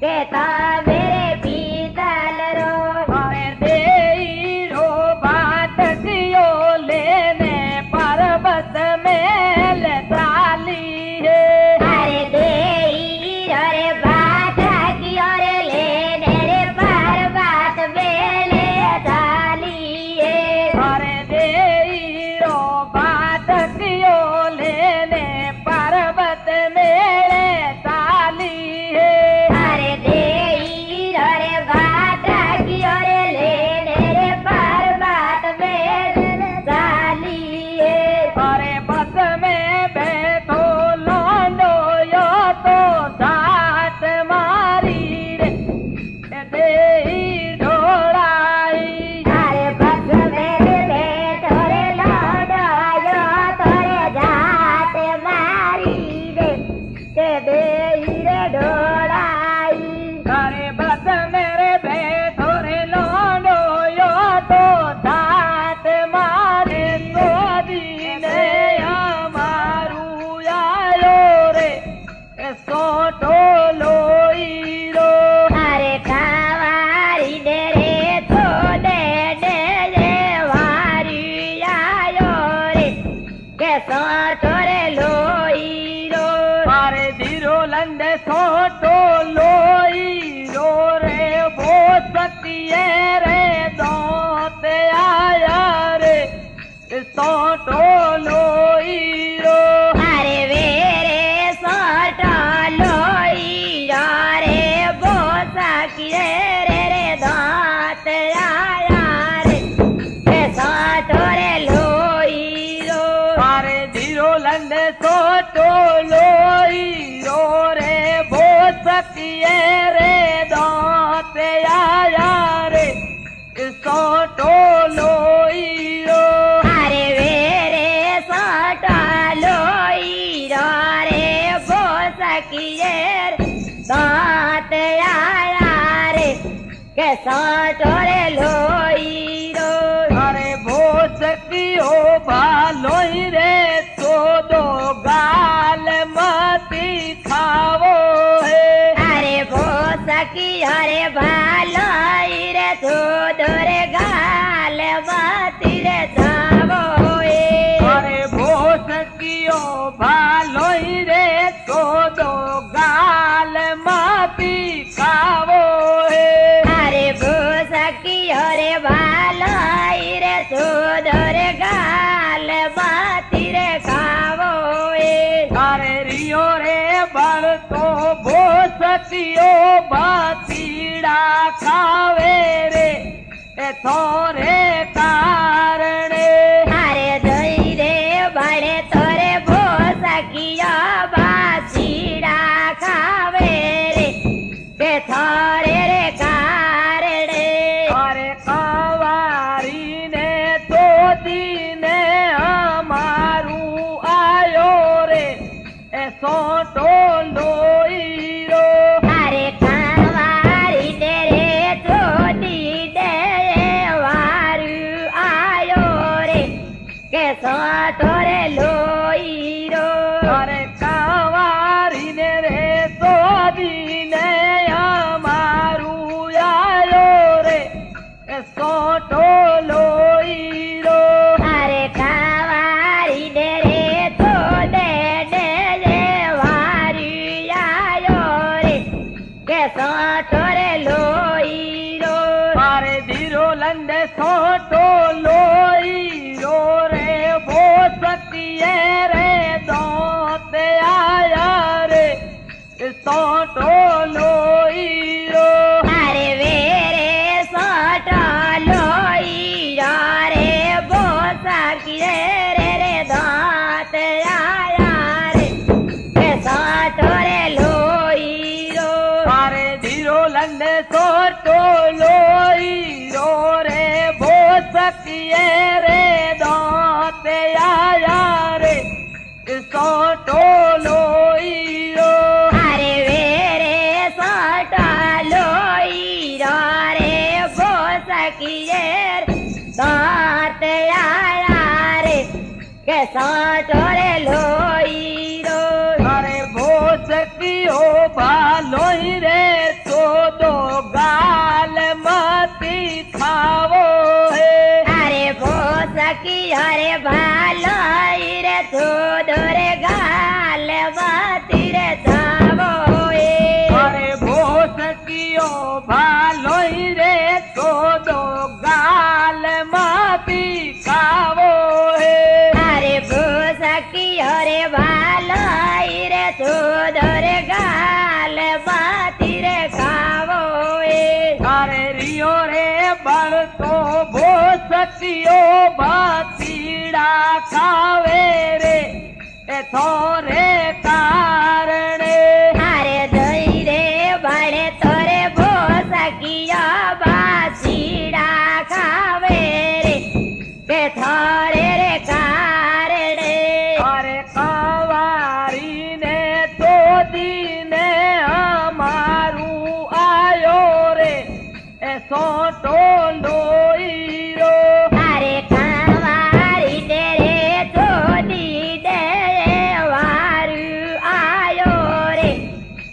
के ता मेरे पीतल रो अरे देई रो बात कियो लेने पर्वत में लेताली है अरे देई रे बात कियो रे लेने रे पर्वत में लेताली है अरे देई रो बात कियो लेने पर्वत में लेताली है अरे देई रे बात कियो रे लेने रे पर्वत में लेताली है अरे बस में बैठो लोंडो यो तो दात मारी रे देई ढोड़ाई अरे बस मेरे बैठो रे लौटायो तोरे जात मारी रे ते देई रे ढोड़ाई अरे बस मेरे बैठो रे लोंडो यो तो दात मारे तो दीने अमारू आयो रे सोटो लोईरो अरे कावारी दे रे तो दे दे रे वारी आयो रे के सोटो रे लोईरो अरे धीरो लंडे सोटो लोईरो रे वो सकिए रे दोते आया रे सोटो लोईरो अरे वेरे सोटो लोईरो रे बोसा की रे रे दात आया रे के सोटो रे लोईरो अरे धीरो लंडे सोटो लोईरो रे वो सकिए रे दोते आया रे सोटो लोईरो अरे वेरे सोटो लोईरो रे बोसा की रे दात आया रे के सोटो रे लोईरो अरे वो सकियो भालोई रे तो दो गाल मती खावो है अरे बोसा की अरे भालो रे तो दोरे गाल माती रे जावो अरे वो सकियो भालोई रे तो दो गाल मती खावो है अरे बोसा की अरे भालो रे तो दोरे गाल माती रे खावो अरे रियो रे बल तो वो सकियो बातीड़ा खावे रे थोरे कारणे अरे दई रे बड़े तोरे बोसा की बासीड़ा खावे रे के थोरे रे कारणे अरे कवारी ने तो दीने हमारू आयो रे सोटो लोईरो अरे कावारी दे रे छोटी दे वारू आयो रे के सोटो रे लोईरो अरे कवारी ने रे तो दीने हमारू आयो रे सोटो लोईरो अरे कावारी दे रे तो दे दे रे वारू आयो रे के सोटो रे लोईरो अरे धीरो लंडे सोटो लोईरो रे वो सकिए रे दोते आया रे सोटो लोईरो अरे वेरे सोटो लोईरो रे बोसा की रे रे दात आया रे के सोटो रे लोईरो अरे धीरो लंडे सोटो लोईरो रे वो सकिए रे दोते आया रे सोटो लोईरो अरे वेरे सोटो लोईरो रे बोसा की रे दात आया रे के सोटो रे लोईरो अरे वो सकियो भालोई रे तो બળતો ભોસકીઓ બાતીડા ખાવે રે એ થોરે કારણે હારે જઈ રે બળે તોરે ભોસકીયા બાસીડા ખાવે રે કે થોરે રે કારણે અરે કવારીને તોદીને અમારું આયો રે એ સોટો લોહીરો હારે કાવારી દે રે ચોદી દે વારું આયો રે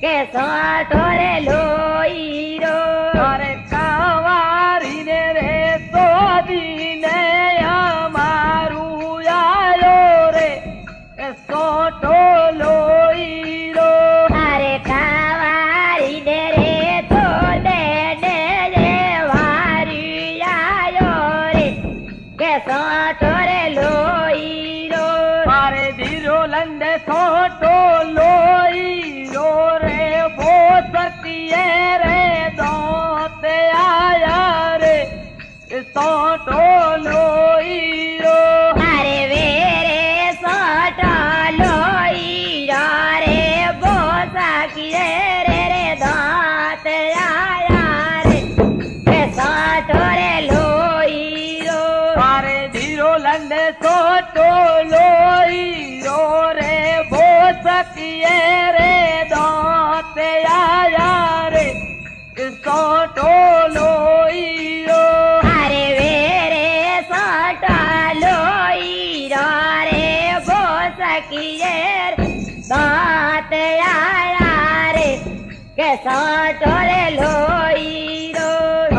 કે સોટો રે લોહીરો અરે કવારીને રે તોદીને અમારું આયો રે એ સોટો લોહીરો હારે કાવારી દે રે ચોદે દે રે વારું આયો રે કે સોટો રે લોહીરો મારે ધીરો લંડે સોટો લોહીરો રે ભોસકીએ રે દોતે આયા રે એ સોટો લોહીરો હારે વેરે સોટો લોહીરો રે બોસાકી રે રે દાંત આયા રે કે સોટો રે લોહીરો મારે ધીરો લંડે સોટો લોહીરો રે ભોસકીએ રે દોતે આયા રે એ સોટો લોહીરો હારે વેરે સોટો લોહીરો રે બોસાકી રે દાંત આયા રે કે સોટો રે લોહીરો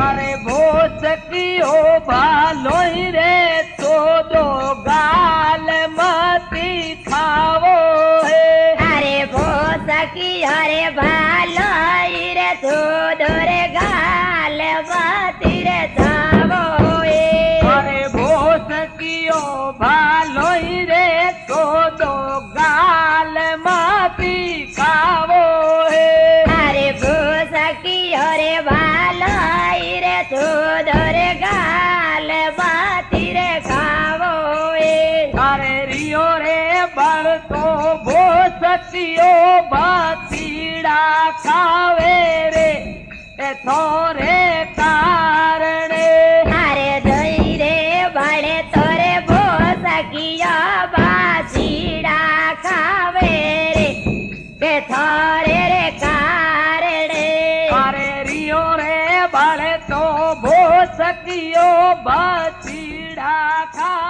અરે ભોસકીઓ ભાલોઈ રે તો દો ગાલ મતી ખાવો હે અરે ભોસકી હરે ભાલો રે થોડો રે ગાલ બાતી રે જાવો એ અરે ભોસકીઓ ભાલોઈ રે તો દો ગાલ મતી ખાવો હે અરે ભોસકી હરે ભાલો રે થોડો રે ગાલ બાતી રે ખાવો એ અરે રિયો રે બળતો ભોસકીઓ બાતીડા ખાવે રે એ થોરે કારણે હારે જઈ રે બળે તોરે ભોસકીયા બાસીડા ખાવે રે કે થોરે રે કારણે અરે રિયો રે બળતો ભોસકીઓ બાતીડા ખા